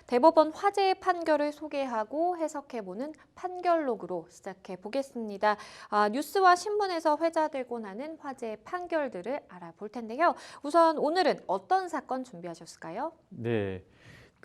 대법원 화제의 판결을 소개하고 해석해보는 판결록으로 시작해 보겠습니다. 뉴스와 신문에서 회자되고 나는 화제의 판결들을 알아볼 텐데요. 우선 오늘은 어떤 사건 준비하셨을까요? 네,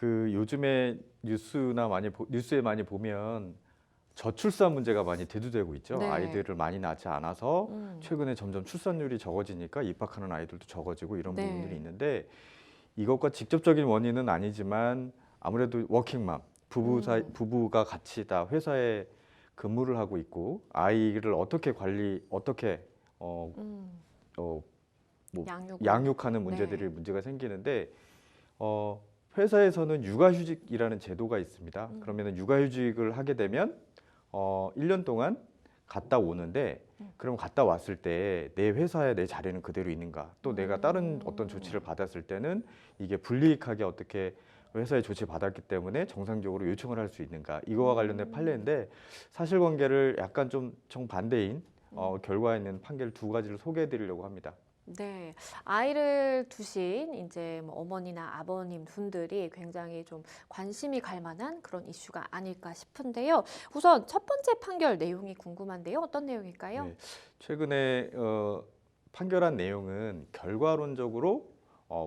요즘에 뉴스에 많이 보면 저출산 문제가 많이 대두되고 있죠. 네. 아이들을 많이 낳지 않아서 음. 최근에 점점 출산율이 적어지니까 입학하는 아이들도 적어지고 이런 네. 부분들이 있는데 이것과 직접적인 원인은 아니지만 아무래도 워킹맘, 부부가 같이 다 회사에 근무를 하고 있고 아이를 어떻게 어, 음. 어, 뭐 양육을. 양육하는 네. 문제가 생기는데 회사에서는 육아휴직이라는 제도가 있습니다. 그러면 육아휴직을 하게 되면 1년 동안 갔다 오는데 그럼 갔다 왔을 때 내 회사에 내 자리는 그대로 있는가? 또 내가 다른 어떤 조치를 받았을 때는 이게 불이익하게 어떻게 회사에 조치 받았기 때문에 정상적으로 요청을 할 수 있는가? 이거와 관련된 판례인데 사실관계를 약간 좀 정반대인 결과에 있는 판결 두 가지를 소개해 드리려고 합니다. 네, 아이를 두신 이제 뭐 어머니나 아버님 분들이 굉장히 좀 관심이 갈 만한 그런 이슈가 아닐까 싶은데요. 우선 첫 번째 판결 내용이 궁금한데요. 어떤 내용일까요? 네, 최근에 판결한 내용은 결과론적으로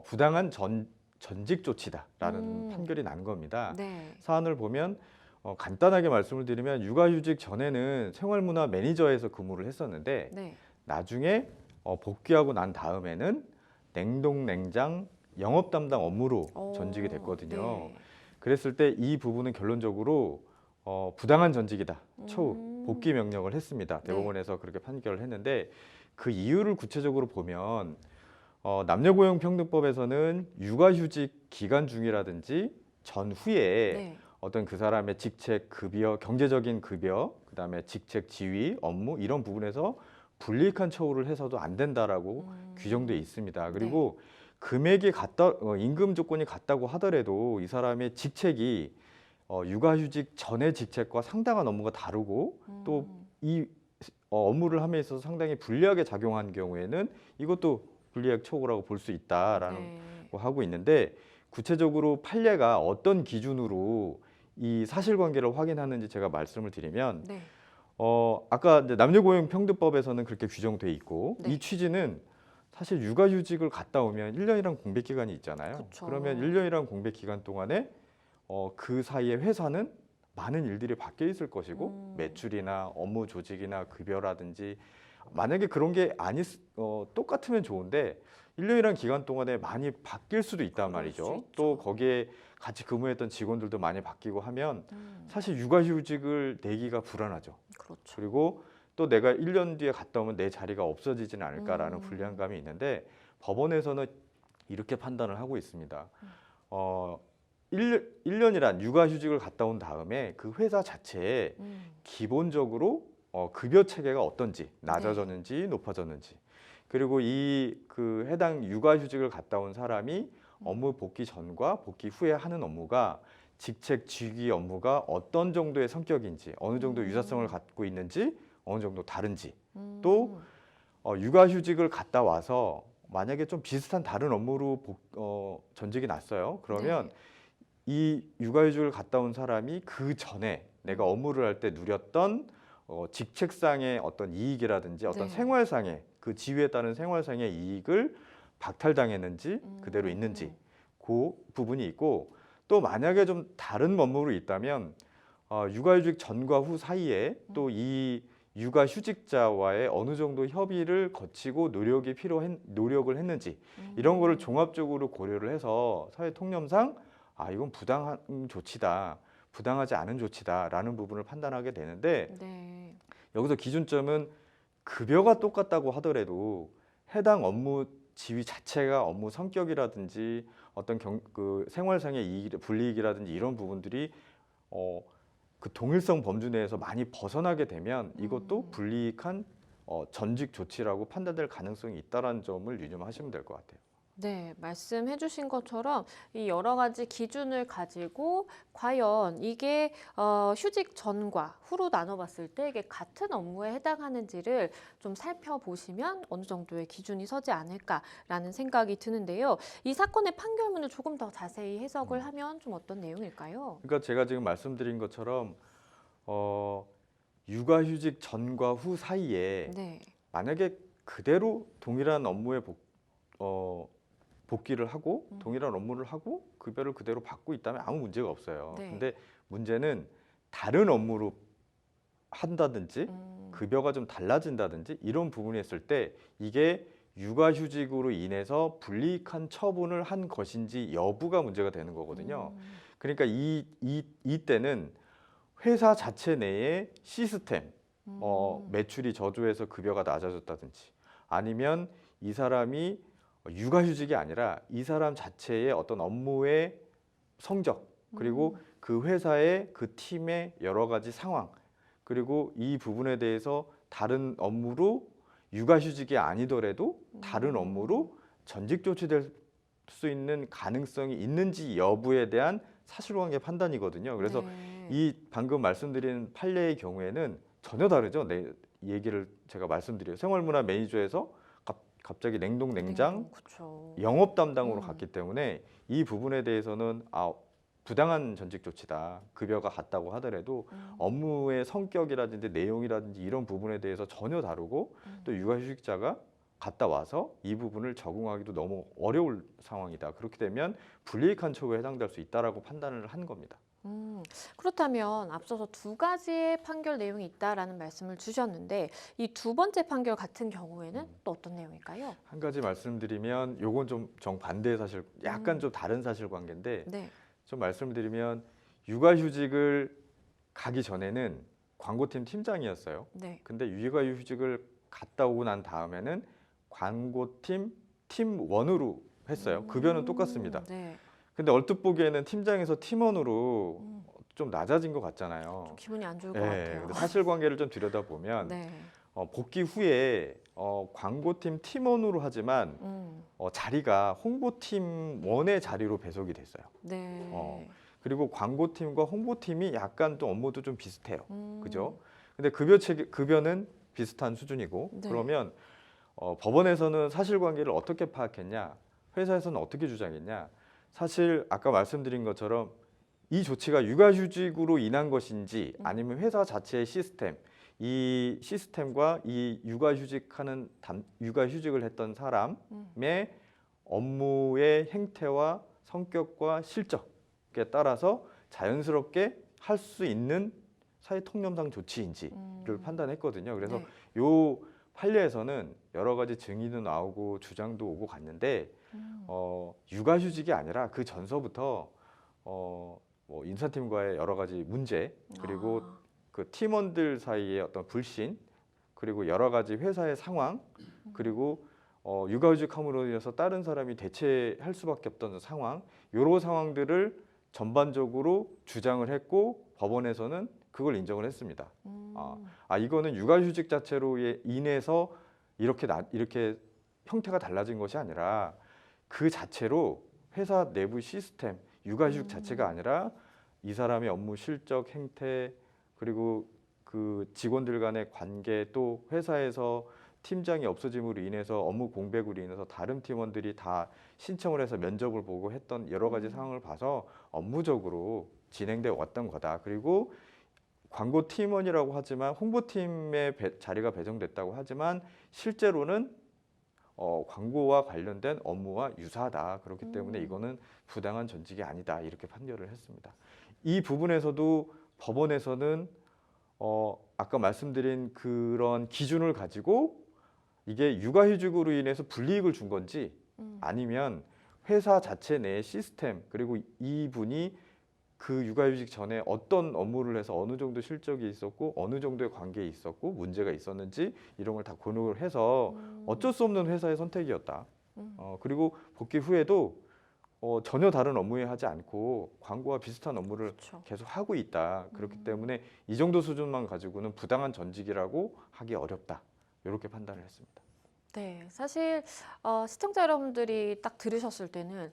부당한 전직 조치다라는 판결이 난 겁니다. 네. 사안을 보면 간단하게 말씀을 드리면 육아휴직 전에는 생활문화 매니저에서 근무를 했었는데 네. 나중에 복귀하고 난 다음에는 냉동 냉장 영업 담당 업무로 전직이 됐거든요. 네. 그랬을 때 이 부분은 결론적으로 부당한 전직이다. 처우 복귀 명령을 했습니다. 네. 대법원에서 그렇게 판결을 했는데 그 이유를 구체적으로 보면 남녀고용평등법에서는 육아휴직 기간 중이라든지 전후에 네. 어떤 그 사람의 직책, 급여, 경제적인 급여, 그다음에 직책, 지위, 업무 이런 부분에서 불이익한 처우를 해서도 안 된다라고 규정돼 있습니다. 그리고 금액이 임금 조건이 같다고 하더라도 이 사람의 직책이 육아휴직 전의 직책과 상당한 업무가 다르고 또 이 업무를 함에 있어서 상당히 불리하게 작용한 경우에는 이것도 불이익 처우라고 볼 수 있다라는 네. 거 하고 있는데 구체적으로 판례가 어떤 기준으로 이 사실관계를 확인하는지 제가 말씀을 드리면 네. 아까 이제 남녀고용평등법에서는 그렇게 규정돼 있고 네. 이 취지는 사실 육아휴직을 갔다 오면 1년이란 공백 기간이 있잖아요. 그쵸. 그러면 1년이란 공백 기간 동안에 그 사이에 회사는 많은 일들이 바뀌어 있을 것이고 매출이나 업무 조직이나 급여라든지 만약에 그런 게 똑같으면 좋은데 1년이란 기간 동안에 많이 바뀔 수도 있단 그럴 수 말이죠. 있죠. 또 거기에 같이 근무했던 직원들도 많이 바뀌고 하면 음. 사실 육아휴직을 내기가 불안하죠. 그렇죠. 그리고 또 내가 1년 뒤에 갔다 오면 내 자리가 없어지지는 않을까라는 불리함감이 있는데 법원에서는 이렇게 판단을 하고 있습니다. 1년이란 육아휴직을 갔다 온 다음에 그 회사 자체에 기본적으로 급여 체계가 어떤지 낮아졌는지 높아졌는지 그리고 그 해당 육아휴직을 갔다 온 사람이 업무 복귀 전과 복귀 후에 하는 업무가 직책 직위 업무가 어떤 정도의 성격인지 어느 정도 유사성을 갖고 있는지 어느 정도 다른지 또 육아휴직을 갔다 와서 만약에 좀 비슷한 다른 업무로 전직이 났어요. 그러면 이 육아휴직을 갔다 온 사람이 그 전에 내가 업무를 할 때 누렸던 직책상의 어떤 이익이라든지 어떤 생활상의 그 지위에 따른 생활상의 이익을 박탈당했는지 그대로 있는지 그 부분이 있고 또 만약에 좀 다른 업무로 있다면 육아휴직 전과 후 사이에 또 이 육아휴직자와의 어느 정도 협의를 거치고 노력을 했는지 이런 거를 종합적으로 고려를 해서 사회 통념상 이건 부당한 조치다, 부당하지 않은 조치다라는 부분을 판단하게 되는데 여기서 기준점은 급여가 똑같다고 하더라도 해당 업무 지위 자체가 업무 성격이라든지 어떤 그 생활상의 불이익이라든지 이런 부분들이 그 동일성 범주 내에서 많이 벗어나게 되면 이것도 불이익한 전직 조치라고 판단될 가능성이 있다는 점을 유념하시면 될 것 같아요. 네, 말씀해 주신 것처럼 이 여러 가지 기준을 가지고 과연 이게 휴직 전과 후로 나눠봤을 때 이게 같은 업무에 해당하는지를 좀 살펴보시면 어느 정도의 기준이 서지 않을까라는 생각이 드는데요. 이 사건의 판결문을 조금 더 자세히 해석을 하면 좀 어떤 내용일까요? 그러니까 제가 지금 말씀드린 것처럼 육아휴직 전과 후 사이에 네. 만약에 그대로 동일한 업무에 복귀를 하고 음. 동일한 업무를 하고 급여를 그대로 받고 있다면 아무 문제가 없어요. 네. 근데 문제는 다른 업무로 한다든지 급여가 좀 달라진다든지 이런 부분이 있을 때 이게 육아휴직으로 인해서 불이익한 처분을 한 것인지 여부가 문제가 되는 거거든요. 그러니까 이때는 회사 자체 내에 시스템, 매출이 저조해서 급여가 낮아졌다든지 아니면 이 사람이 육아휴직이 아니라 이 사람 자체의 어떤 업무의 성적 그리고 그 회사의 그 팀의 여러 가지 상황 그리고 이 부분에 대해서 다른 업무로 육아휴직이 아니더라도 다른 업무로 전직 조치될 수 있는 가능성이 있는지 여부에 대한 사실관계 판단이거든요. 그래서 네. 이 방금 말씀드린 판례의 경우에는 전혀 다르죠. 얘기를 제가 말씀드려요. 생활문화 매니저에서 갑자기 냉동 냉장 그쵸. 영업 담당으로 갔기 때문에 이 부분에 대해서는 부당한 전직 조치다. 급여가 같다고 하더라도 업무의 성격이라든지 내용이라든지 이런 부분에 대해서 전혀 다르고 또 육아휴직자가 갔다 와서 이 부분을 적응하기도 너무 어려울 상황이다. 그렇게 되면 불이익한 처우에 해당될 수 있다라고 판단을 한 겁니다. 그렇다면 앞서서 두 가지의 판결 내용이 있다라는 말씀을 주셨는데 이 두 번째 판결 같은 경우에는 또 어떤 내용일까요? 한 가지 말씀드리면 요건 좀 정반대의 사실, 약간 좀 다른 사실관계인데 네. 좀 말씀드리면 육아휴직을 가기 전에는 광고팀 팀장이었어요. 네. 근데 육아휴직을 갔다 오고 난 다음에는 광고팀 팀원으로 했어요. 급여는 똑같습니다. 네. 근데 얼핏 보기에는 팀장에서 팀원으로 좀 낮아진 것 좀 같잖아요. 기분이 안 좋을 것 예, 같아요. 근데 사실관계를 좀 들여다보면 네. 복귀 후에 광고팀 팀원으로 하지만 자리가 홍보팀원의 자리로 배속이 됐어요. 네. 그리고 광고팀과 홍보팀이 약간 또 업무도 좀 비슷해요. 그죠? 음. 근데 급여는 비슷한 수준이고 네. 그러면 법원에서는 사실관계를 어떻게 파악했냐? 회사에서는 어떻게 주장했냐? 사실 아까 말씀드린 것처럼 이 조치가 육아휴직으로 인한 것인지 아니면 회사 자체의 시스템, 이 시스템과 이 육아휴직을 했던 사람의 업무의 행태와 성격과 실적에 따라서 자연스럽게 할 수 있는 사회통념상 조치인지를 판단했거든요. 그래서 네. 요 판례에서는 여러 가지 증인도 나오고 주장도 오고 갔는데 육아휴직이 아니라 그 전서부터 뭐 인사팀과의 여러 가지 문제 그리고 그 팀원들 사이의 어떤 불신 그리고 여러 가지 회사의 상황 그리고 육아휴직함으로 인해서 다른 사람이 대체할 수밖에 없던 상황 여러 상황들을 전반적으로 주장을 했고 법원에서는 그걸 인정을 했습니다. 이거는 육아휴직 자체로 인해서 이렇게 형태가 달라진 것이 아니라 그 자체로 회사 내부 시스템 육아휴직 자체가 아니라 이 사람의 업무 실적 행태 그리고 그 직원들 간의 관계 또 회사에서 팀장이 없어짐으로 인해서 업무 공백으로 인해서 다른 팀원들이 다 신청을 해서 면접을 보고 했던 여러 가지 상황을 봐서 업무적으로 진행되어 왔던 거다. 그리고 광고 팀원이라고 하지만 홍보팀의 자리가 배정됐다고 하지만 실제로는 광고와 관련된 업무와 유사하다. 그렇기 때문에 이거는 부당한 전직이 아니다. 이렇게 판결을 했습니다. 이 부분에서도 법원에서는 아까 말씀드린 그런 기준을 가지고 이게 육아휴직으로 인해서 불이익을 준 건지 아니면 회사 자체 내의 시스템 그리고 이분이 그 육아휴직 전에 어떤 업무를 해서 어느 정도 실적이 있었고 어느 정도의 관계에 있었고 문제가 있었는지 이런 걸 다 고려를 해서 어쩔 수 없는 회사의 선택이었다. 그리고 복귀 후에도 전혀 다른 업무에 하지 않고 광고와 비슷한 업무를 그렇죠. 계속 하고 있다. 그렇기 때문에 이 정도 수준만 가지고는 부당한 전직이라고 하기 어렵다. 이렇게 판단을 했습니다. 네, 사실 시청자 여러분들이 딱 들으셨을 때는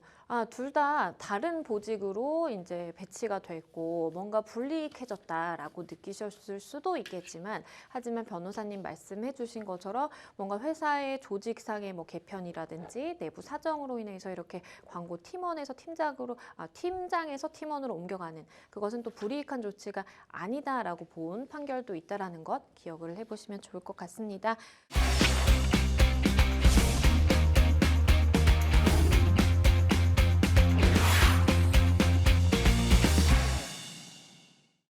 둘 다 다른 보직으로 이제 배치가 됐고 뭔가 불이익해졌다라고 느끼셨을 수도 있겠지만 하지만 변호사님 말씀해 주신 것처럼 뭔가 회사의 조직상의 뭐 개편이라든지 내부 사정으로 인해서 이렇게 광고 팀원에서 팀장에서 팀원으로 옮겨가는 그것은 또 불이익한 조치가 아니다라고 본 판결도 있다라는 것 기억을 해보시면 좋을 것 같습니다.